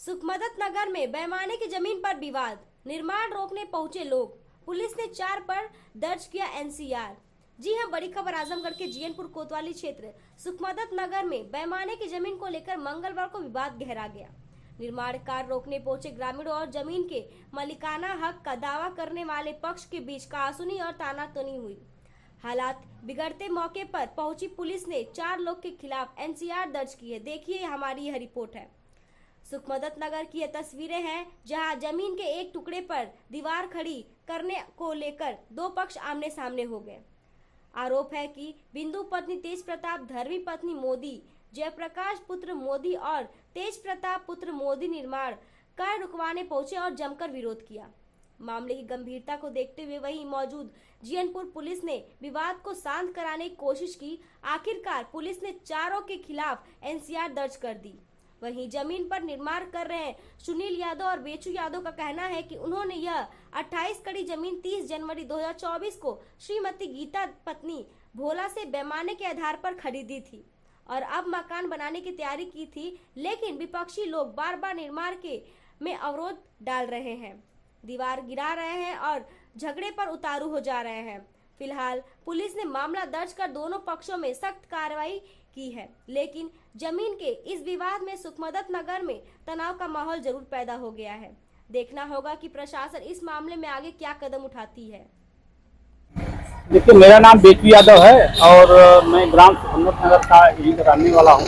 सुखमदत नगर में बेईमानी की जमीन पर विवाद, निर्माण रोकने पहुंचे लोग, पुलिस ने 4 पर दर्ज किया एनसीआर। जी हां, बड़ी खबर आजमगढ़ के जीएनपुर कोतवाली क्षेत्र सुखमदत नगर में बेईमानी की जमीन को लेकर मंगलवार को विवाद गहरा गया। निर्माण कार्य रोकने पहुंचे ग्रामीणों और जमीन के मालिकाना हक का दावा करने वाले पक्ष के बीच कहासुनी और तानातनी हुई। हालात बिगड़ते मौके पर पहुंची पुलिस ने 4 लोग के खिलाफ एनसीआर दर्ज की है। देखिए हमारी यह रिपोर्ट है। सुखमदत नगर की ये तस्वीरें हैं जहां जमीन के एक टुकड़े पर दीवार खड़ी करने को लेकर 2 पक्ष आमने सामने हो गए। आरोप है कि बिंदु पत्नी तेज प्रताप, धर्मी पत्नी मोदी, जयप्रकाश पुत्र मोदी और तेज प्रताप पुत्र मोदी निर्माण कार्य रुकवाने पहुंचे और जमकर विरोध किया। मामले की गंभीरता को देखते हुए वहीं मौजूद जीएनपुर पुलिस ने विवाद को शांत कराने की कोशिश की। आखिरकार पुलिस ने चारों के खिलाफ एनसीआर दर्ज कर दी। वहीं जमीन पर निर्माण कर रहे सुनील यादव और बेचू यादव का कहना है कि उन्होंने यह 28 कड़ी जमीन 30 जनवरी 2024 को श्रीमती गीता पत्नी भोला से बेईमानी के आधार पर खरीदी थी और अब मकान बनाने की तैयारी की थी, लेकिन विपक्षी लोग बार बार निर्माण में अवरोध डाल रहे हैं, दीवार गिरा रहे हैं और झगड़े पर उतारू हो जा रहे हैं। फिलहाल पुलिस ने मामला दर्ज कर दोनों पक्षों में सख्त कार्रवाई की है, लेकिन जमीन के इस विवाद में सुखमदत नगर में तनाव का माहौल जरूर पैदा हो गया है। देखना होगा कि प्रशासन इस मामले में आगे क्या कदम उठाती है। देखिए, मेरा नाम बेचू यादव है और मैं ग्राम सुखमदत नगर का यही रहने वाला हूँ।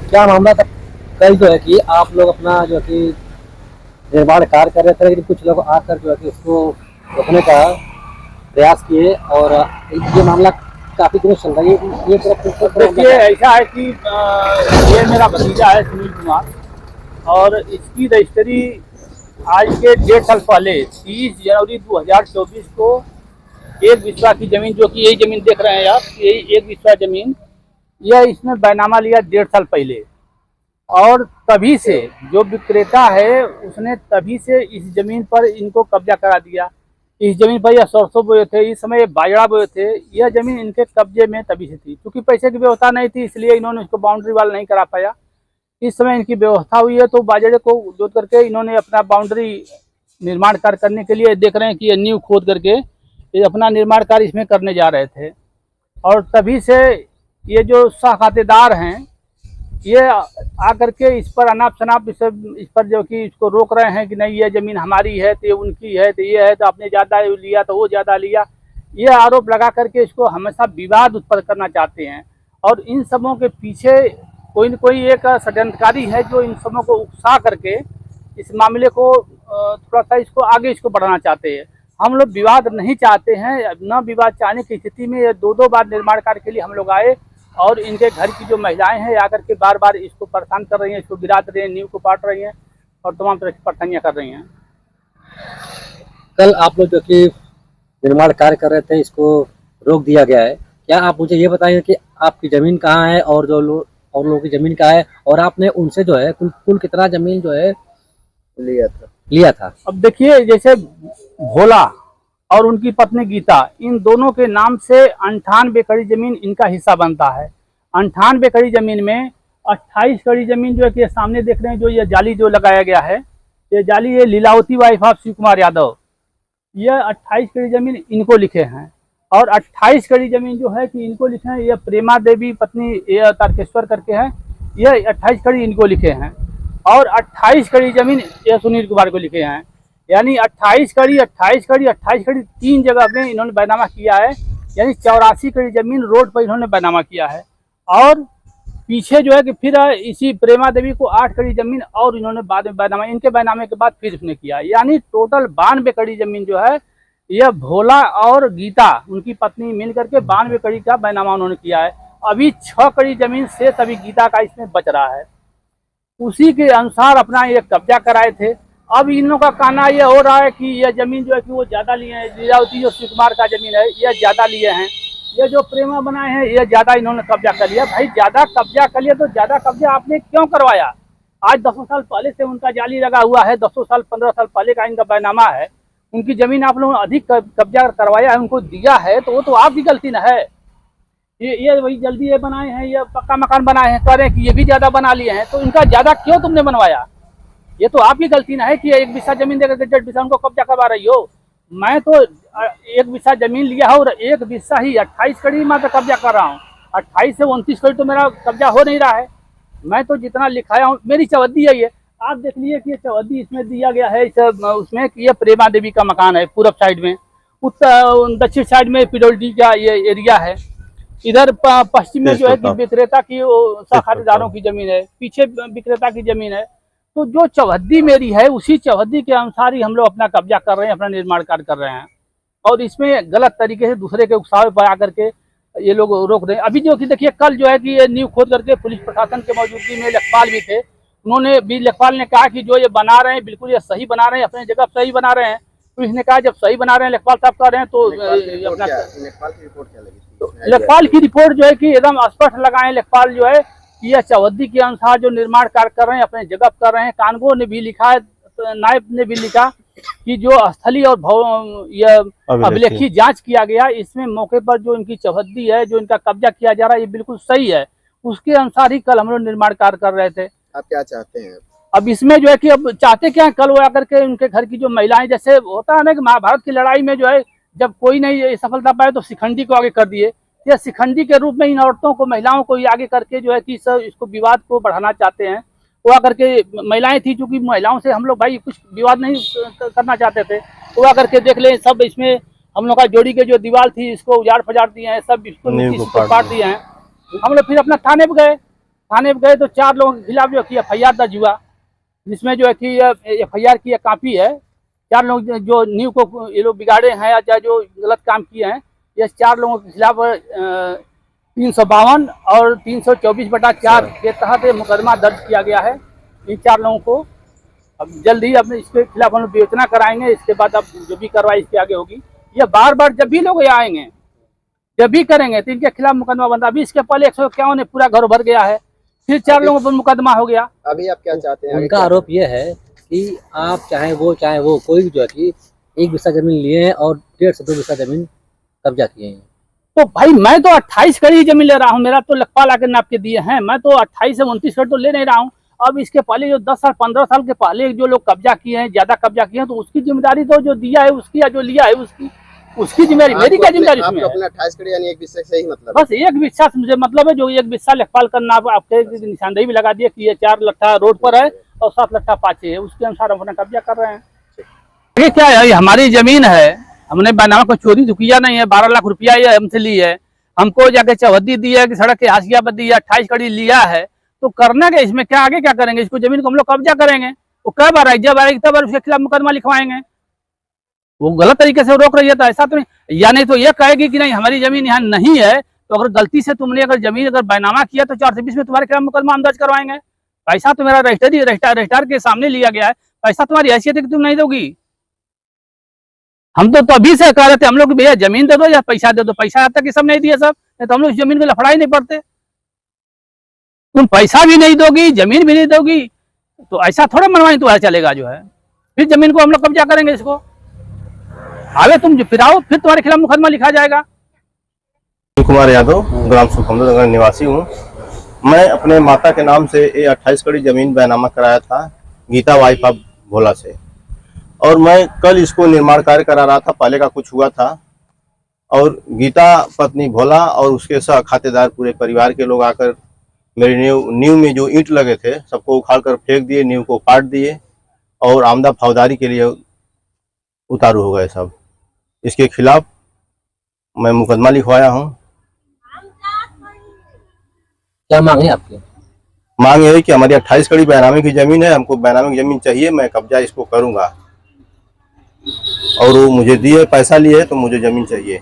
क्या मामला था कल जो है कि आप लोग अपना जो कि निर्माण कार्य कर रहे थे, लेकिन कुछ लोग आकर जो है कि उसको रोकने का प्रयास किए और ये मामला काफी दिनों चल रहा है। ये देखिए, ऐसा है कि ये मेरा भतीजा है सुनील कुमार और इसकी रजिस्ट्री आज के 1.5 साल पहले 30 जनवरी 2024 को एक विस्वा की जमीन, जो कि यही जमीन देख रहे हैं आप, यही एक विस्वा जमीन, यह इसने बैनामा लिया 1.5 साल पहले। और तभी से जो विक्रेता है उसने तभी से इस जमीन पर इनको कब्जा करा दिया। इस जमीन पर यह सरसों बोए थे, इस समय बाजरा बोए थे। यह जमीन इनके कब्जे में तभी से थी, क्योंकि पैसे की व्यवस्था नहीं थी, इसलिए इन्होंने इसको बाउंड्री वाल नहीं करा पाया। इस समय इनकी व्यवस्था हुई है तो बाजरे को जोत करके इन्होंने अपना बाउंड्री निर्माण कार्य करने के लिए देख रहे हैं कि ये नींव खोद करके ये अपना निर्माण कार्य इसमें करने जा रहे थे। और तभी से ये जो खातेदार हैं ये आकर के इस पर अनाप शनाप इस पर जो कि इसको रोक रहे हैं कि नहीं, ये ज़मीन हमारी है तो ये उनकी है, तो ये है तो आपने ज़्यादा लिया तो वो ज़्यादा लिया। ये आरोप लगा करके इसको हमेशा विवाद उत्पन्न करना चाहते हैं और इन सबों के पीछे कोई न कोई एक षड्यंत्रकारी है जो इन सबों को उकसा करके इस मामले को थोड़ा सा इसको आगे इसको बढ़ाना चाहते हैं। हम लोग विवाद नहीं चाहते हैं, न विवाद चाहने की स्थिति में ये 2-2 बार निर्माण कार्य के लिए हम लोग आए और इनके घर की जो महिलाएं हैं आकर के बार बार इसको परेशान कर रही हैं, इसको गिरा रही हैं, नींव को पाट रही हैं और तमाम तरह की परेशानियां कर रही हैं। कल आप लोग जो कि निर्माण कार्य कर रहे थे, इसको रोक दिया गया है। क्या आप मुझे ये बताइए कि आपकी जमीन कहाँ है और और लोगों की जमीन कहाँ है, और आपने उनसे जो है कुल कितना जमीन जो है लिया था? अब देखिए, जैसे भोला और उनकी पत्नी गीता, इन दोनों के नाम से 98 कड़ी जमीन इनका हिस्सा बनता है। 98 कड़ी जमीन में 28 कड़ी जमीन जो है कि सामने देख रहे हैं, जो ये जाली जो लगाया गया है, ये जाली ये लीलावती वाइफ ऑफ शिव कुमार यादव, यह 28 कड़ी जमीन इनको लिखे हैं। और 28 कड़ी जमीन जो है कि इनको लिखे हैं, यह प्रेमा देवी पत्नी ये तारकेश्वर करके है, यह 28 कड़ी इनको लिखे हैं। और 28 कड़ी जमीन यह सुनील कुमार को लिखे हैं। यानी 28 कड़ी 3 जगह में इन्होंने बैनामा किया है। यानी 84 कड़ी जमीन रोड पर इन्होंने बैनामा किया है। और पीछे जो है कि फिर इसी प्रेमा देवी को 8 कड़ी जमीन और इन्होंने बाद में बैनामा, इनके बैनामे के बाद फिर उसने किया। यानी टोटल 92 कड़ी जमीन जो है यह भोला और गीता उनकी पत्नी मिल करके 92 कड़ी का बैनामा उन्होंने किया है। अभी 6 कड़ी जमीन से अभी गीता का इसमें बच रहा है। उसी के अनुसार अपना ये कब्जा कराए थे। अब इन लोगों का कहना यह हो रहा है कि यह जमीन जो है कि वो ज़्यादा लिए हैं, लीलावती जो शिव कुमार का जमीन है यह ज़्यादा लिए हैं, ये जो प्रेमा बनाए हैं यह ज़्यादा इन्होंने कब्जा कर लिया। भाई, ज़्यादा कब्जा कर लिया तो ज़्यादा कब्जा आपने क्यों करवाया? आज 10 साल पहले से उनका जाली लगा हुआ है, 10 साल 15 साल पहले का इनका बैनामा है। उनकी ज़मीन आप लोगों ने अधिक कब्जा करवाया है, उनको दिया है, तो वो तो आपकी गलती न है। ये वही जल्दी ये बनाए हैं, ये पक्का मकान बनाए हैं, कह रहे हैं कि ये भी ज्यादा बना लिए हैं, तो इनका ज्यादा क्यों तुमने बनवाया? ये तो आपकी गलती ना है कि 1 बिस्सा जमीन देकर के 1.5 बिस्सा उनको कब्जा करवा रही हो। मैं तो 1 बिस्सा जमीन लिया है और 1 बिस्सा ही 28 कड़ी मैं तो कब्जा कर रहा हूँ। 28 से 29 कड़ी तो मेरा कब्जा हो नहीं रहा है। मैं तो जितना लिखाया हूँ, मेरी चौहद्दी है ये, आप देख लीजिए कि ये चौहद्दी इसमें दिया गया है उसमें कि ये प्रेमा देवी का मकान है पूरब साइड में, उत्तर दक्षिण साइड में पिडोल्डी का ये एरिया है, इधर पश्चिम में जो है कि विक्रेता की खातेदारों की जमीन है, पीछे विक्रेता की जमीन है। तो जो चौहद्दी मेरी है उसी चौहद्दी के अनुसार ही हम लोग अपना कब्जा कर रहे हैं, अपना निर्माण कार्य कर रहे हैं, और इसमें गलत तरीके से दूसरे के उकसावे पर आकर के ये लोग रोक रहे हैं। अभी जो कि देखिए कल जो है कि ये नींव खोद करके पुलिस प्रशासन के मौजूदगी में लेखपाल भी थे, उन्होंने भी लेखपाल ने कहा कि जो ये बना रहे हैं बिल्कुल ये सही बना रहे हैं, अपनी जगह सही बना रहे हैं। पुलिस ने कहा जब सही बना रहे हैं, लेखपाल साहब कह रहे हैं तो अपना लेखपाल की रिपोर्ट क्या लगी? लेखपाल की रिपोर्ट जो है कि एकदम स्पष्ट लगाए लेखपाल जो है कि यह चौहद्दी के अनुसार जो निर्माण कार्य कर रहे हैं, अपने जगह कर रहे हैं। कानगो ने भी लिखा है, नायब ने भी लिखा कि जो स्थलीय और यह अभिलेखी जांच किया गया, इसमें मौके पर जो इनकी चौहद्दी है, जो इनका कब्जा किया जा रहा है, ये बिल्कुल सही है। उसके अनुसार ही कल हम लोग निर्माण कार्य कर रहे थे। आप क्या चाहते हैं? अब इसमें जो है कि अब चाहते क्या है, कल वो आकर के उनके घर की जो महिलाएं, जैसे होता है ना कि महाभारत की लड़ाई में जो है जब कोई नहीं सफलता पाए तो शिखंडी को आगे कर दिए, या शिखंडी के रूप में इन औरतों को, महिलाओं को आगे करके जो है कि सब इसको विवाद को बढ़ाना चाहते हैं। वो आकर के महिलाएं थी, चूंकि महिलाओं से हम लोग भाई कुछ विवाद नहीं करना चाहते थे, वो आकर के देख लें सब इसमें हम लोग का जोड़ी के जो दीवार थी इसको उजाड़ फजाड़ दिए हैं, सब इसको काट दिए हैं। हम लोग फिर अपना थाने पे गए तो 4 लोगों के खिलाफ जो कि FIR दर्ज हुआ, जिसमें जो है कि FIR की कापी है। 4 लोग जो नींव को ये लोग बिगाड़े हैं या चाहे जो गलत काम किए हैं, ये 4 लोगों के खिलाफ 352 और 324/4 के तहत मुकदमा दर्ज किया गया है। इन 4 लोगों को अब जल्द ही अपने इसके खिलाफ हम लोग विवेचना कराएंगे। इसके बाद अब जो भी कार्रवाई इसके आगे होगी, ये बार बार जब भी लोग यहाँ आएंगे, जब भी करेंगे तो इनके खिलाफ मुकदमा बनता। अभी इसके पहले 151 ने पूरा घर भर गया है, फिर 4 लोगों पर मुकदमा हो गया। अभी आप क्या चाहते हैं? उनका आरोप ये है कि आप चाहे वो कोई भी जो है कि 1 बिस्सा जमीन लिए हैं और 1.5 से 2 बिस्सा जमीन कब्जा किए हैं। तो भाई मैं तो 28 कड़ी जमीन ले रहा हूँ, मेरा तो लेखपाल आके नाप के दिए हैं। मैं तो 28 से 29 कड़ी तो ले नहीं रहा हूँ। अब इसके पहले जो 10 साल 15 साल के पहले जो लोग कब्जा किए हैं, ज्यादा कब्जा किए हैं, तो उसकी जिम्मेदारी तो जो दिया है उसकी, या जो लिया है उसकी जिम्मेदारी, मेरी क्या जिम्मेदारी उसमें है? अपना 28 कड़ी यानी 1 बिस्से से ही मतलब? बस 1 बिस्सा से मुझे मतलब है, जो 1 बिस्सा लेखपाल का नाप आपके निशानदेही भी लगा दिए कि ये 4 लट्ठा रोड पर है और 7 लट्ठा पाछे है, उसके अनुसार हम अपना कब्जा कर रहे हैं। ये क्या है, हमारी जमीन है, हमने बैनामा को चोरी तो किया नहीं है। 12 लाख रुपया ये हमसे ली है, हमको जाके चौहद्दी दी है कि सड़क के हाशिया पर दी है, 28 कड़ी लिया है, तो करना क्या इसमें? क्या आगे क्या करेंगे? इसको जमीन को हम लोग कब्जा करेंगे। वो कब आ रहा है, जब आएगी तब उसके खिलाफ मुकदमा लिखवाएंगे। वो गलत तरीके से रोक रही है तो ऐसा तो नहीं, या नहीं तो ये कहेगी कि नहीं हमारी जमीन यहाँ नहीं है, तो अगर गलती से तुमने अगर जमीन अगर बैनामा किया तो 420 में तुम्हारे खिलाफ मुकदमा हम दर्ज करवाएंगे। पैसा तो मेरा रजिस्ट्रार के सामने लिया गया है, पैसा तुम्हारी हैसियत है कि तुम नहीं दोगी। हम तो तभी से कह रहे थे हम लोग भैया जमीन दे दो या पैसा दे दो, पैसा आता कि सब नहीं दिया सब, नहीं तो हम लोग इस जमीन को लफड़ा ही नहीं पड़ते। तुम पैसा भी नहीं दोगी, जमीन भी नहीं दोगी, तो ऐसा थोड़ा मनवाई तो चलेगा जो है। फिर जमीन को हम लोग कब्जा करेंगे इसको। आगे तुम फिर आओ, फिर तुम्हारे खिलाफ मुकदमा लिखा जाएगा। कुमार यादव, ग्राम सुखमदन नगर निवासी हूँ। मैं अपने माता के नाम से ये 28 कड़ी जमीन बैनामा कराया था गीता वाइफ ऑफ भोला से, और मैं कल इसको निर्माण कार्य करा रहा था। पहले का कुछ हुआ था और गीता पत्नी भोला और उसके सह खातेदार पूरे परिवार के लोग आकर मेरी नींव में जो ईंट लगे थे सबको उखाड़ कर फेंक दिए, नींव को काट दिए और आमदा फौजदारी के लिए उतारू हो गए सब। इसके खिलाफ मैं मुकदमा लिखवाया हूँ। क्या मांग है आपकी? मांग ये है कि हमारी 28 कड़ी बैनामे की जमीन है, हमको बैनामे की जमीन चाहिए, मैं कब्जा इसको करूंगा। और वो मुझे दिए, पैसा लिए तो मुझे जमीन चाहिए।